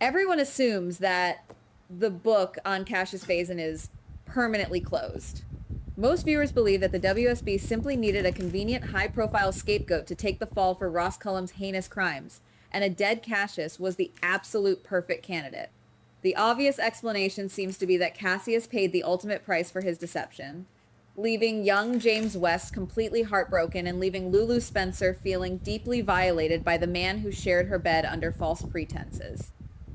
Everyone assumes that the book on Cassius Phazon is permanently closed. Most viewers believe that the WSB simply needed a convenient, high-profile scapegoat to take the fall for Ross Cullum's heinous crimes, and a dead Cassius was the absolute perfect candidate. The obvious explanation seems to be that Cassius paid the ultimate price for his deception, leaving young James West completely heartbroken and leaving Lulu Spencer feeling deeply violated by the man who shared her bed under false pretenses.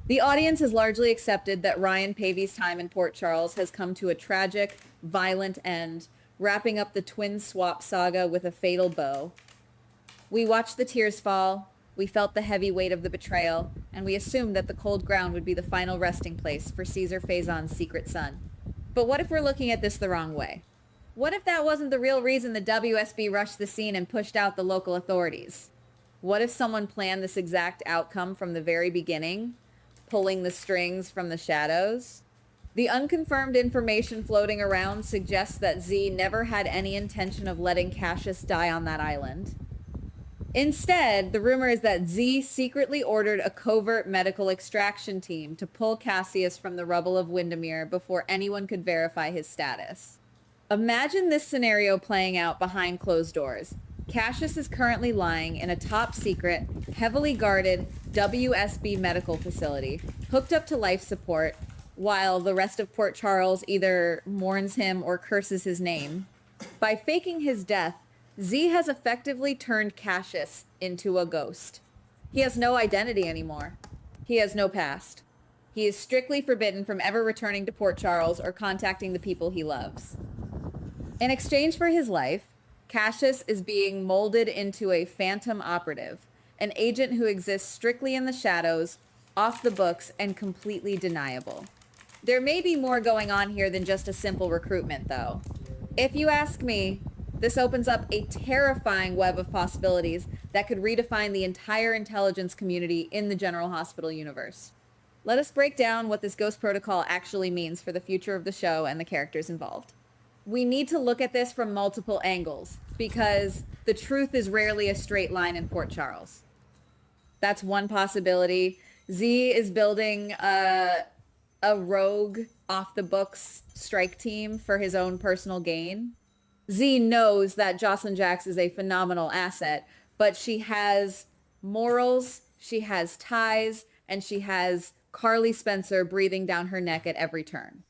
The audience has largely accepted that Ryan Paevey's time in Port Charles has come to a tragic, violent end, wrapping up the twin swap saga with a fatal bow. We watched the tears fall, we felt the heavy weight of the betrayal, and we assumed that the cold ground would be the final resting place for Caesar Phazon's secret son. But what if we're looking at this the wrong way? What if that wasn't the real reason the WSB rushed the scene and pushed out the local authorities? What if someone planned this exact outcome from the very beginning, pulling the strings from the shadows? The unconfirmed information floating around suggests that Z never had any intention of letting Cassius die on that island. Instead, the rumor is that Z secretly ordered a covert medical extraction team to pull Cassius from the rubble of Windermere before anyone could verify his status. Imagine this scenario playing out behind closed doors. Cassius is currently lying in a top-secret, heavily guarded WSB medical facility, hooked up to life support, while the rest of Port Charles either mourns him or curses his name. By faking his death, Z has effectively turned Cassius into a ghost. He has no identity anymore. He has no past. He is strictly forbidden from ever returning to Port Charles or contacting the people he loves. In exchange for his life, Cassius is being molded into a phantom operative, an agent who exists strictly in the shadows, off the books, and completely deniable. There may be more going on here than just a simple recruitment, though. If you ask me, this opens up a terrifying web of possibilities that could redefine the entire intelligence community in the General Hospital universe. Let us break down what this Ghost Protocol actually means for the future of the show and the characters involved. We need to look at this from multiple angles, because the truth is rarely a straight line in Port Charles. That's one possibility. Z is building a rogue off-the-books strike team for his own personal gain. Z knows that Jocelyn Jax is a phenomenal asset, but she has morals, she has ties, and she has Carly Spencer breathing down her neck at every turn.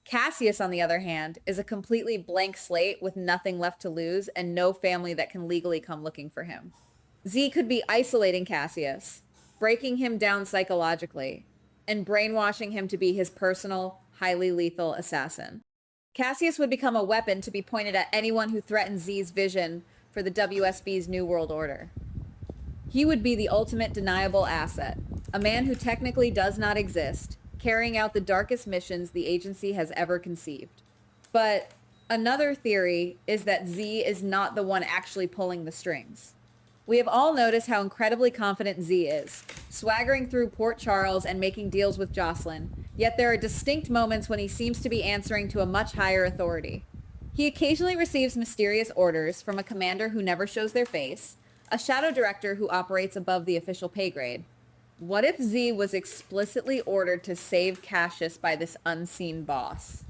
Cassius, on the other hand, is a completely blank slate with nothing left to lose and no family that can legally come looking for him. Z could be isolating Cassius, breaking him down psychologically, and brainwashing him to be his personal, highly lethal assassin. Cassius would become a weapon to be pointed at anyone who threatens Z's vision for the WSB's New World Order. He would be the ultimate deniable asset, a man who technically does not exist, carrying out the darkest missions the agency has ever conceived. But another theory is that Z is not the one actually pulling the strings. We have all noticed how incredibly confident Z is, swaggering through Port Charles and making deals with Jocelyn, yet there are distinct moments when he seems to be answering to a much higher authority. He occasionally receives mysterious orders from a commander who never shows their face, a shadow director who operates above the official pay grade. What if Z was explicitly ordered to save Cassius by this unseen boss?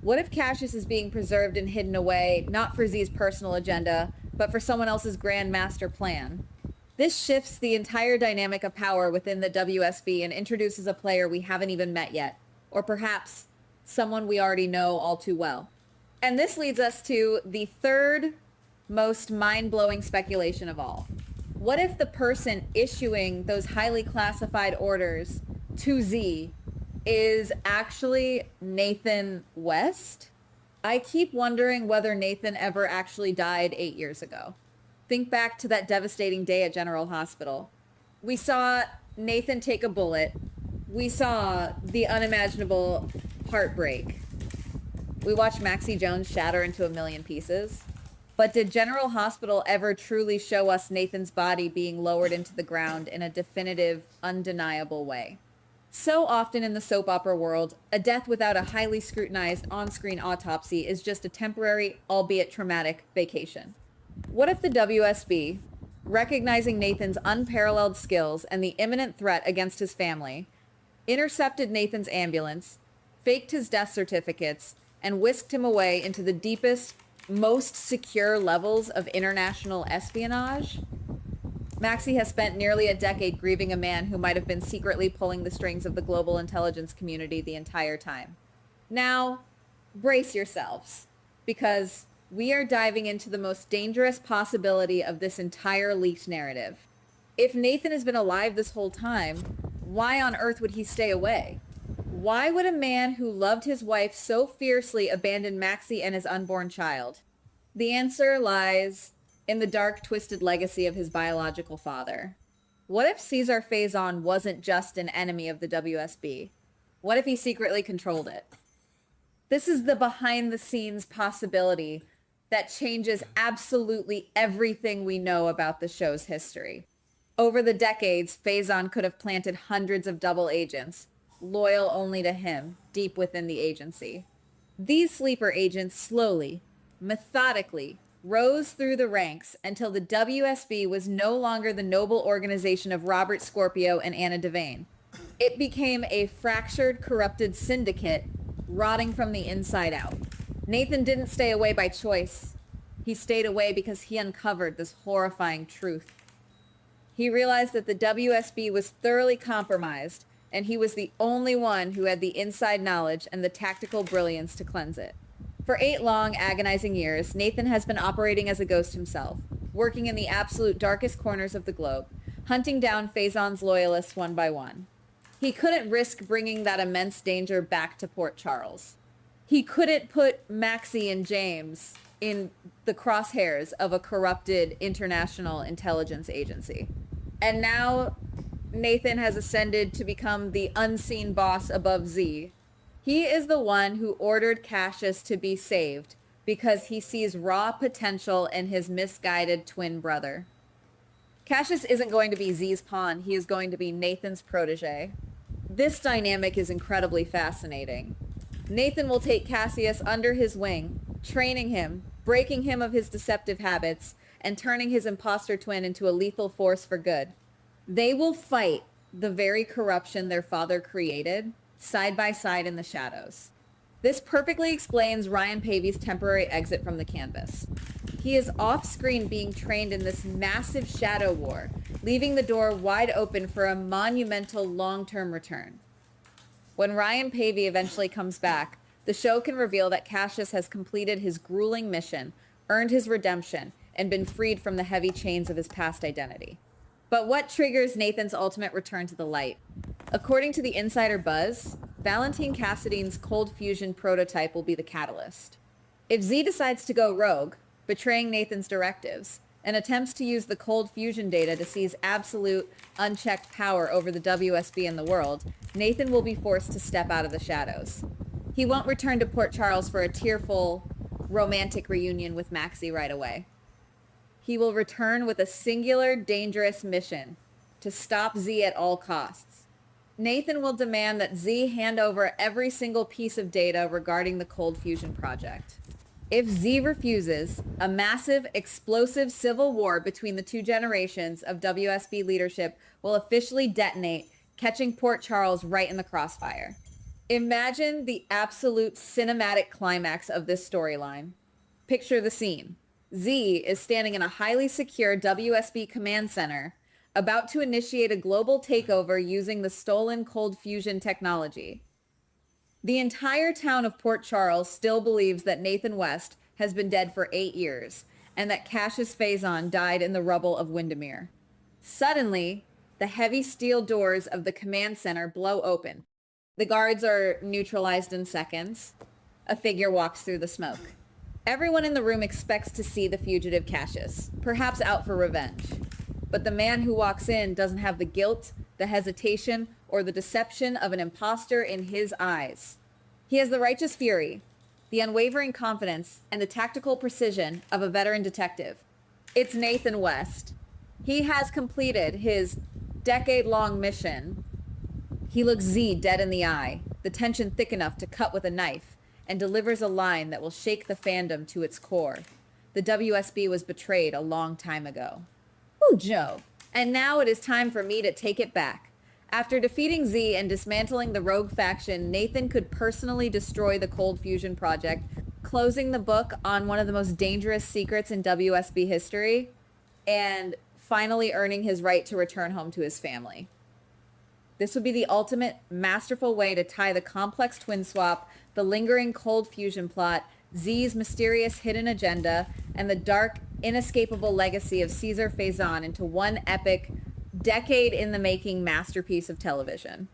What if Cassius is being preserved and hidden away, not for Z's personal agenda, but for someone else's grand master plan? This shifts the entire dynamic of power within the WSB and introduces a player we haven't even met yet, or perhaps someone we already know all too well. And this leads us to the third most mind-blowing speculation of all. What if the person issuing those highly classified orders to Z is actually Nathan West? I keep wondering whether Nathan ever actually died 8 years ago. Think back to that devastating day at General Hospital. We saw Nathan take a bullet. We saw the unimaginable heartbreak. We watched Maxie Jones shatter into a million pieces. But did General Hospital ever truly show us Nathan's body being lowered into the ground in a definitive, undeniable way? So often in the soap opera world, a death without a highly scrutinized on-screen autopsy is just a temporary, albeit traumatic, vacation. What if the WSB, recognizing Nathan's unparalleled skills and the imminent threat against his family, intercepted Nathan's ambulance, faked his death certificates, and whisked him away into the deepest, most secure levels of international espionage. Maxie has spent nearly a decade grieving a man who might have been secretly pulling the strings of the global intelligence community the entire time. Now, brace yourselves, because we are diving into the most dangerous possibility of this entire leaked narrative. If Nathan has been alive this whole time, why on earth would he stay away? Why would a man who loved his wife so fiercely abandon Maxie and his unborn child? The answer lies in the dark, twisted legacy of his biological father. What if Cesar Faison wasn't just an enemy of the WSB? What if he secretly controlled it? This is the behind-the-scenes possibility that changes absolutely everything we know about the show's history. Over the decades, Faison could have planted hundreds of double agents, loyal only to him, deep within the agency. These sleeper agents slowly, methodically, rose through the ranks until the WSB was no longer the noble organization of Robert Scorpio and Anna Devane. It became a fractured, corrupted syndicate, rotting from the inside out. Nathan didn't stay away by choice. He stayed away because he uncovered this horrifying truth. He realized that the WSB was thoroughly compromised, and he was the only one who had the inside knowledge and the tactical brilliance to cleanse it. For 8 long, agonizing years, Nathan has been operating as a ghost himself, working in the absolute darkest corners of the globe, hunting down Faison's loyalists one by one. He couldn't risk bringing that immense danger back to Port Charles. He couldn't put Maxie and James in the crosshairs of a corrupted international intelligence agency. And now Nathan has ascended to become the unseen boss above Z. He is the one who ordered Cassius to be saved because he sees raw potential in his misguided twin brother. Cassius isn't going to be Z's pawn. He is going to be Nathan's protege. This dynamic is incredibly fascinating. Nathan will take Cassius under his wing, training him, breaking him of his deceptive habits, and turning his imposter twin into a lethal force for good. They will fight the very corruption their father created, side by side in the shadows. This perfectly explains Ryan Paevey's temporary exit from the canvas. He is off-screen being trained in this massive shadow war, leaving the door wide open for a monumental long-term return. When Ryan Paevey eventually comes back, the show can reveal that Cassius has completed his grueling mission, earned his redemption, and been freed from the heavy chains of his past identity. But what triggers Nathan's ultimate return to the light? According to the insider buzz, Valentine Cassidy's cold fusion prototype will be the catalyst. If Z decides to go rogue, betraying Nathan's directives, and attempts to use the cold fusion data to seize absolute, unchecked power over the WSB and the world, Nathan will be forced to step out of the shadows. He won't return to Port Charles for a tearful, romantic reunion with Maxie right away. He will return with a singular, dangerous mission to stop Z at all costs. Nathan will demand that Z hand over every single piece of data regarding the cold fusion project. If Z refuses, a massive, explosive civil war between the two generations of WSB leadership will officially detonate, catching Port Charles right in the crossfire. Imagine the absolute cinematic climax of this storyline. Picture the scene. Z is standing in a highly secure WSB command center, about to initiate a global takeover using the stolen cold fusion technology. The entire town of Port Charles still believes that Nathan West has been dead for 8 years, and that Cassius Faison died in the rubble of Windermere. Suddenly, the heavy steel doors of the command center blow open. The guards are neutralized in seconds. A figure walks through the smoke. Everyone in the room expects to see the fugitive Cassius, perhaps out for revenge. But the man who walks in doesn't have the guilt, the hesitation, or the deception of an imposter in his eyes. He has the righteous fury, the unwavering confidence, and the tactical precision of a veteran detective. It's Nathan West. He has completed his decade-long mission. He looks Z dead in the eye, the tension thick enough to cut with a knife, and delivers a line that will shake the fandom to its core. The WSB was betrayed a long time ago. Ooh, Joe. And now it is time for me to take it back. After defeating Z and dismantling the Rogue faction, Nathan could personally destroy the Cold Fusion Project, closing the book on one of the most dangerous secrets in WSB history, and finally earning his right to return home to his family. This would be the ultimate masterful way to tie the complex twin swap, the lingering Cold Fusion plot, Z's mysterious hidden agenda, and the dark, inescapable legacy of Caesar Faison into one epic, decade-in-the-making masterpiece of television.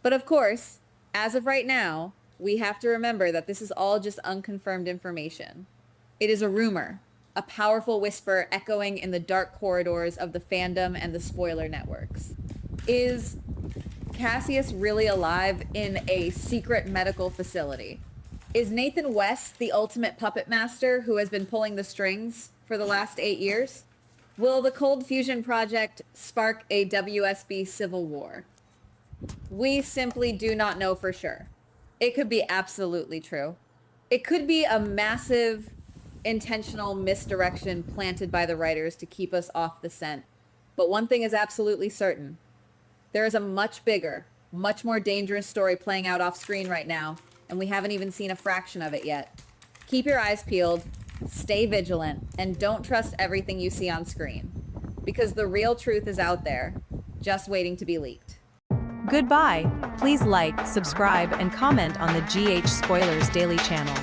But of course, as of right now, we have to remember that this is all just unconfirmed information. It is a rumor, a powerful whisper echoing in the dark corridors of the fandom and the spoiler networks. Is Cassius really alive in a secret medical facility? Is Nathan West the ultimate puppet master who has been pulling the strings for the last 8 years? Will the Cold Fusion Project spark a WSB civil war? We simply do not know for sure. It could be absolutely true. It could be a massive, intentional misdirection planted by the writers to keep us off the scent. But one thing is absolutely certain. There is a much bigger, much more dangerous story playing out off screen right now, and we haven't even seen a fraction of it yet. Keep your eyes peeled, stay vigilant, and don't trust everything you see on screen, because the real truth is out there, just waiting to be leaked. Goodbye. Please like, subscribe, and comment on the GH Spoilers Daily channel.